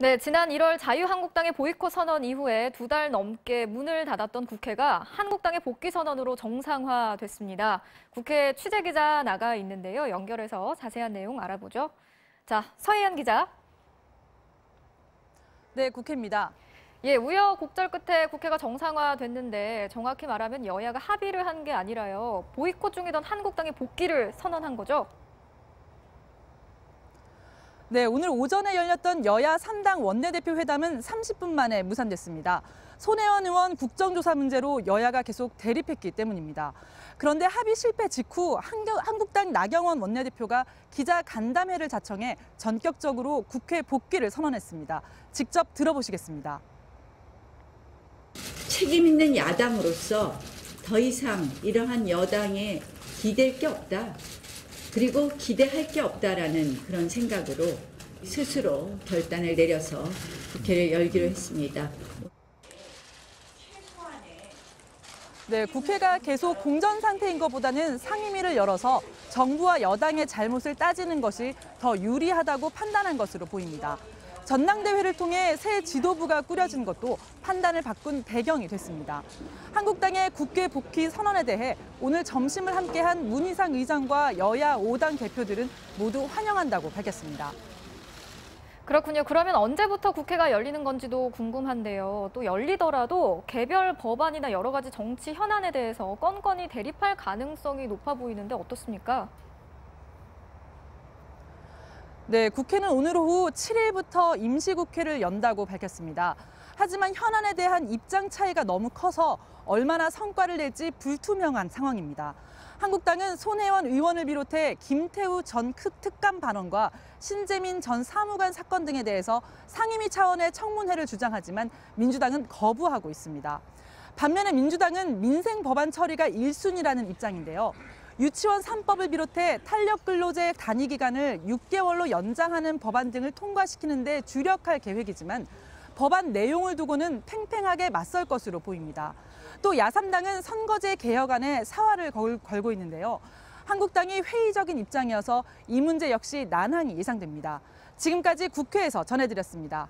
네, 지난 1월 자유한국당의 보이콧 선언 이후에 2달 넘게 문을 닫았던 국회가 한국당의 복귀 선언으로 정상화됐습니다. 국회 취재기자 나가 있는데요. 연결해서 자세한 내용 알아보죠. 자, 서혜연 기자. 네, 국회입니다. 예, 우여곡절 끝에 국회가 정상화됐는데 정확히 말하면 여야가 합의를 한 게 아니라요. 보이콧 중이던 한국당의 복귀를 선언한 거죠. 네, 오늘 오전에 열렸던 여야 3당 원내대표 회담은 30분 만에 무산됐습니다. 손혜원 의원 국정조사 문제로 여야가 계속 대립했기 때문입니다. 그런데 합의 실패 직후 한국당 나경원 원내대표가 기자 간담회를 자청해 전격적으로 국회 복귀를 선언했습니다. 직접 들어보시겠습니다. 책임 있는 야당으로서 더 이상 이러한 여당에 기댈 게 없다. 그리고 기대할 게 없다라는 그런 생각으로 스스로 결단을 내려서 국회를 열기로 했습니다. 네, 국회가 계속 공전 상태인 것보다는 상임위를 열어서 정부와 여당의 잘못을 따지는 것이 더 유리하다고 판단한 것으로 보입니다. 전당대회를 통해 새 지도부가 꾸려진 것도 판단을 바꾼 배경이 됐습니다. 한국당의 국회 복귀 선언에 대해 오늘 점심을 함께한 문희상 의장과 여야 5당 대표들은 모두 환영한다고 밝혔습니다. 그렇군요. 그러면 언제부터 국회가 열리는 건지도 궁금한데요. 또 열리더라도 개별 법안이나 여러 가지 정치 현안에 대해서 건건히 대립할 가능성이 높아 보이는데 어떻습니까? 네, 국회는 오늘 오후 7일부터 임시국회를 연다고 밝혔습니다. 하지만 현안에 대한 입장 차이가 너무 커서 얼마나 성과를 낼지 불투명한 상황입니다. 한국당은 손혜원 의원을 비롯해 김태우 전 특감 반원과 신재민 전 사무관 사건 등에 대해서 상임위 차원의 청문회를 주장하지만 민주당은 거부하고 있습니다. 반면에 민주당은 민생 법안 처리가 1순위라는 입장인데요. 유치원 3법을 비롯해 탄력근로제 단위 기간을 6개월로 연장하는 법안 등을 통과시키는 데 주력할 계획이지만 법안 내용을 두고는 팽팽하게 맞설 것으로 보입니다. 또 야3당은 선거제 개혁안에 사활을 걸고 있는데요. 한국당이 회의적인 입장이어서 이 문제 역시 난항이 예상됩니다. 지금까지 국회에서 전해드렸습니다.